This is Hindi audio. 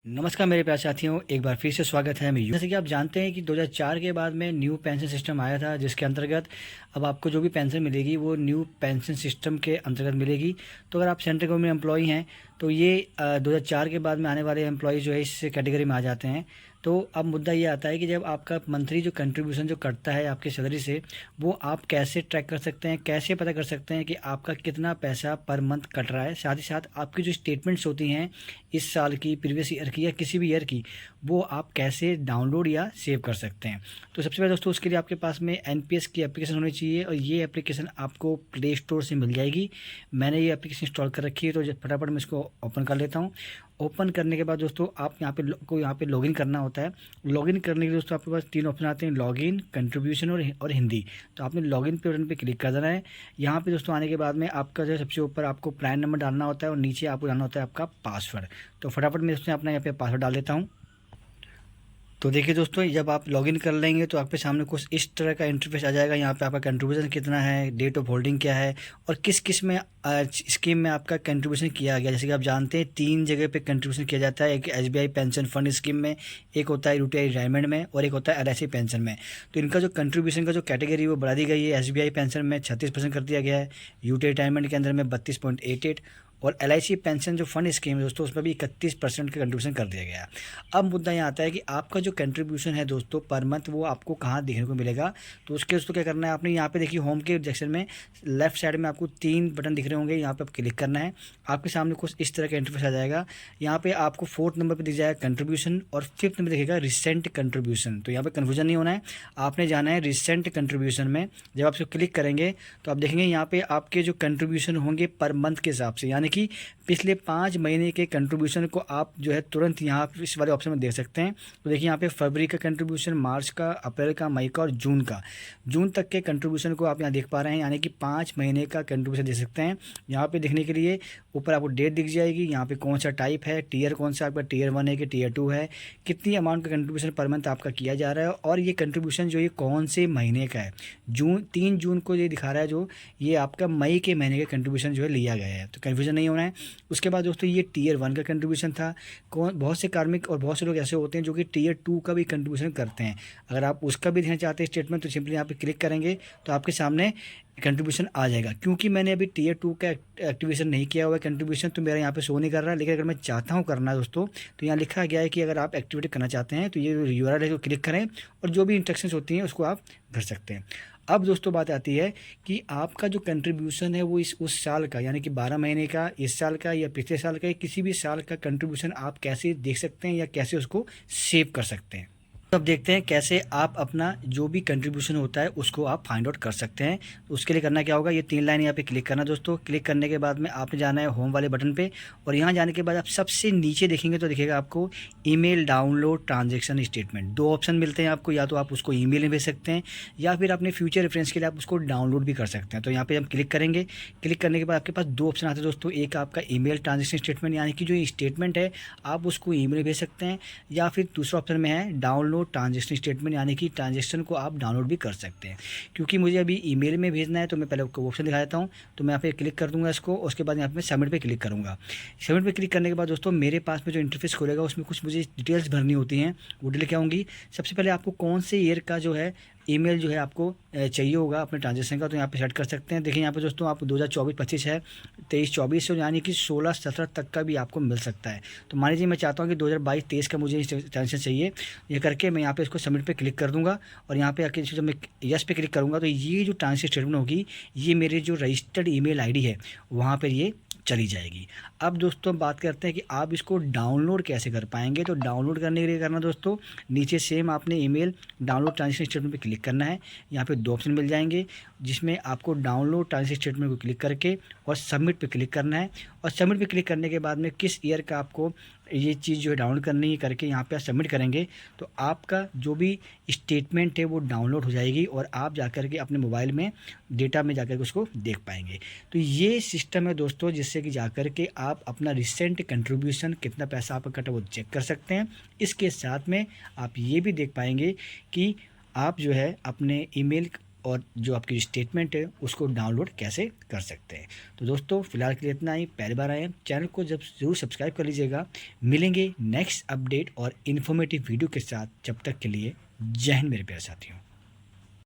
नमस्कार मेरे प्यारे साथियों, एक बार फिर से स्वागत है। जैसे कि आप जानते हैं कि 2004 के बाद में न्यू पेंशन सिस्टम आया था, जिसके अंतर्गत अब आपको जो भी पेंशन मिलेगी वो न्यू पेंशन सिस्टम के अंतर्गत मिलेगी। तो अगर आप सेंट्रल गवर्नमेंट एम्प्लॉई हैं तो ये 2004 के बाद में आने वाले एम्प्लॉय जो है इस कैटेगरी में आ जाते हैं। तो अब मुद्दा ये आता है कि जब आपका मंथली जो कंट्रीब्यूशन जो कटता है आपकी सैलरी से, वो आप कैसे ट्रैक कर सकते हैं, कैसे पता कर सकते हैं कि आपका कितना पैसा पर मंथ कट रहा है। साथ ही साथ आपकी जो स्टेटमेंट्स होती हैं इस साल की, प्रीवियस ईयर की या किसी भी ईयर की, वो आप कैसे डाउनलोड या सेव कर सकते हैं। तो सबसे पहले दोस्तों उसके लिए आपके पास में एनपीएस की एप्लीकेशन होनी चाहिए, और ये एप्लीकेशन आपको प्ले स्टोर से मिल जाएगी। मैंने ये एप्लीकेशन इंस्टॉल कर रखी है, तो फटाफट मैं इसको ओपन कर लेता हूँ। ओपन करने के बाद दोस्तों आप यहाँ पे लॉगिन करना होता है। लॉगिन करने के लिए दोस्तों आपके पास तीन ऑप्शन आते हैं: लॉगिन, कंट्रीब्यूशन और हिंदी। तो आपने लॉगिन पे बटन पे क्लिक कर देना है। यहाँ पे दोस्तों आने के बाद में आपका जो सबसे ऊपर आपको प्राइन नंबर डालना होता है और नीचे आपको डालना होता है आपका पासवर्ड। तो फटाफट मैं इसमें अपना यहाँ पे पासवर्ड डाल देता हूँ। तो देखिए दोस्तों, जब आप लॉगिन कर लेंगे तो आपके सामने कुछ इस तरह का इंटरफेस आ जाएगा। यहाँ पे आपका कंट्रीब्यूशन कितना है, डेट ऑफ होल्डिंग क्या है, और किस किस में स्कीम में आपका कंट्रीब्यूशन किया गया। जैसे कि आप जानते हैं 3 जगह पे कंट्रीब्यूशन किया जाता है: एक एसबीआई पेंशन फंड स्कीम में, एक होता है यूटीआई रिटायरमेंट में, और एक होता है एलआईसी पेंशन में। तो इनका जो कंट्रीब्यूशन का जो कैटेगरी वो बढ़ा दी गई है। एसबीआई पेंशन में 36% कर दिया गया है, यूटीआई रिटायरमेंट के अंदर में 32.88, और एलआईसी पेंशन जो फंड स्कीम है दोस्तों उसमें भी 31% का कंट्रीब्यूशन कर दिया गया है। अब मुद्दा यहाँ आता है कि आपका जो कंट्रीब्यूशन है दोस्तों पर मंथ, वो आपको कहाँ देखने को मिलेगा। तो उसके दोस्तों क्या करना है, आपने यहाँ पे देखिए होम के सेक्शन में लेफ्ट साइड में आपको 3 बटन दिख रहे होंगे, यहाँ पे आप क्लिक करना है। आपके सामने कुछ इस तरह का इंटरफेस आ जाएगा। यहाँ पे आपको 4th नंबर पे दिख जाएगा कंट्रीब्यूशन, और 5th नंबर दिखेगा रिसेंट कंट्रीब्यूशन। तो यहाँ पे कन्फ्यूजन नहीं होना है, आपने जाना है रिसेंट कंट्रीब्यूशन में। जब आप इसको क्लिक करेंगे तो आप देखेंगे यहाँ पे आपके जो कंट्रीब्यूशन होंगे पर मंथ के हिसाब से, यानी कि पिछले 5 महीने के कंट्रीब्यूशन को आप जो है तुरंत यहाँ इस वाले ऑप्शन में देख सकते हैं। तो देखिए यहाँ पे फरवरी का कंट्रीब्यूशन, मार्च का, अप्रैल का, मई का और जून का, जून तक के कंट्रीब्यूशन को आप यहाँ देख पा रहे हैं, यानी कि 5 महीने का कंट्रीब्यूशन देख सकते हैं। यहाँ पे देखने के लिए ऊपर आपको डेट दिख जाएगी, यहाँ पे कौन सा टाइप है, टीयर कौन सा आपका, टीयर 1 है कि टीयर 2 है, कितनी अमाउंट का कंट्रीब्यूशन पर मंथ आपका किया जा रहा है, और ये कंट्रीब्यूशन जो ये कौन से महीने का है। 3 जून को ये दिखा रहा है, जो ये आपका मई के महीने का कंट्रीब्यूशन जो है लिया गया है। तो कन्फ्यूजन नहीं होना है। उसके बाद दोस्तों ये टीयर 1 का कंट्रीब्यूशन था। बहुत से कार्मिक और बहुत से लोग ऐसे होते हैं जो कि टीयर 2 का भी कंट्रीब्यूशन करते हैं। अगर आप उसका भी देखना चाहते हैं स्टेटमेंट, तो सिंपली यहाँ पे क्लिक करेंगे तो आपके सामने कंट्रीब्यूशन आ जाएगा। क्योंकि मैंने अभी टीयर 2 का एक्टिवेशन नहीं किया हुआ है कंट्रीब्यूशन, तो मेरा यहाँ पे शो नहीं कर रहा है। लेकिन अगर मैं चाहता हूँ करना दोस्तों, तो यहाँ लिखा गया है कि अगर आप एक्टिवेट करना चाहते हैं तो ये यूआरएल है, क्लिक करें और जो भी इंस्ट्रक्शंस होती हैं उसको आप भर सकते हैं। अब दोस्तों बात आती है कि आपका जो कंट्रीब्यूशन है वो उस साल का, यानी कि 12 महीने का, इस साल का या पिछले साल का, या किसी भी साल का कंट्रीब्यूशन आप कैसे देख सकते हैं या कैसे उसको सेव कर सकते हैं। तो अब देखते हैं कैसे आप अपना जो भी कंट्रीब्यूशन होता है उसको आप फाइंड आउट कर सकते हैं। तो उसके लिए करना क्या होगा, ये 3 लाइन यहाँ पे क्लिक करना दोस्तों। क्लिक करने के बाद में आपने जाना है होम वाले बटन पे, और यहाँ जाने के बाद आप सबसे नीचे देखेंगे तो दिखेगा आपको email download transaction statement. 2 option मिलते हैं आपको, या तो आप उसको ईमेल में भेज सकते हैं या फिर अपने फ्यूचर रेफरेंस के लिए आप उसको डाउनलोड भी कर सकते हैं। तो यहाँ पर हम क्लिक करेंगे। क्लिक करने के बाद आपके पास 2 ऑप्शन आते हैं दोस्तों। एक आपका ईमेल ट्रांजैक्शन स्टेटमेंट, यानी कि जो स्टेटमेंट है आप उसको ईमेल में भेज सकते हैं, या फिर दूसरा ऑप्शन में है डाउनलोड ट्रांजैक्शन स्टेटमेंट, यानी कि ट्रांजैक्शन को आप डाउनलोड भी कर सकते हैं। क्योंकि मुझे अभी ईमेल में भेजना है तो मैं पहले आपको ऑप्शन दिखा देता हूँ। तो मैं यहाँ पे क्लिक कर दूंगा इसको, उसके बाद यहाँ पे सबमिट पे क्लिक करूँगा। सबमिट पे क्लिक करने के बाद दोस्तों मेरे पास में जो इंटरफेस खुलेगा उसमें कुछ मुझे डिटेल्स भरनी होती हैं। वो डिटेल क्या होंगी, सबसे पहले आपको कौन से ईयर का जो है ईमेल जो है आपको चाहिए होगा अपने ट्रांजेक्शन का, तो यहाँ पे सेट कर सकते हैं। देखिए यहाँ पे दोस्तों आप 2024-25 है, 23-24, यानी कि 16-17 तक का भी आपको मिल सकता है। तो मान लीजिए मैं चाहता हूँ कि 2022-23 का मुझे ट्रांजेक्शन चाहिए। ये करके मैं यहाँ पे इसको सबमिट पे क्लिक कर दूँगा, और यहाँ पे आके जब मैं यस पे क्लिक करूँगा तो ये जो ट्रांजेक्शन स्टेटमेंट होगी ये मेरे जो रजिस्टर्ड ईमेल आईडी है वहाँ पर ये चली जाएगी। अब दोस्तों बात करते हैं कि आप इसको डाउनलोड कैसे कर पाएंगे। तो डाउनलोड करने के लिए करना दोस्तों, नीचे सेम आपने ईमेल डाउनलोड ट्रांजैक्शन स्टेटमेंट पे क्लिक करना है। यहाँ पे 2 ऑप्शन मिल जाएंगे, जिसमें आपको डाउनलोड ट्रांजैक्शन स्टेटमेंट को क्लिक करके और सबमिट पे क्लिक करना है। और सबमिट पे क्लिक करने के बाद में किस ईयर का आपको ये चीज़ जो है डाउनलोड करनी है करके यहाँ पे आप सबमिट करेंगे, तो आपका जो भी स्टेटमेंट है वो डाउनलोड हो जाएगी, और आप जाकर के अपने मोबाइल में डेटा में जाकर के उसको देख पाएंगे। तो ये सिस्टम है दोस्तों, जिससे कि जाकर के आप अपना रिसेंट कंट्रीब्यूशन कितना पैसा आपका कटा वो चेक कर सकते हैं। इसके साथ में आप ये भी देख पाएंगे कि आप जो है अपने ईमेल और जो आपकी स्टेटमेंट है उसको डाउनलोड कैसे कर सकते हैं। तो दोस्तों फिलहाल के लिए इतना ही। पहली बार आए हैं चैनल को जब ज़रूर सब्सक्राइब कर लीजिएगा। मिलेंगे नेक्स्ट अपडेट और इन्फॉर्मेटिव वीडियो के साथ। जब तक के लिए जय हिंद मेरे प्यारे साथियों।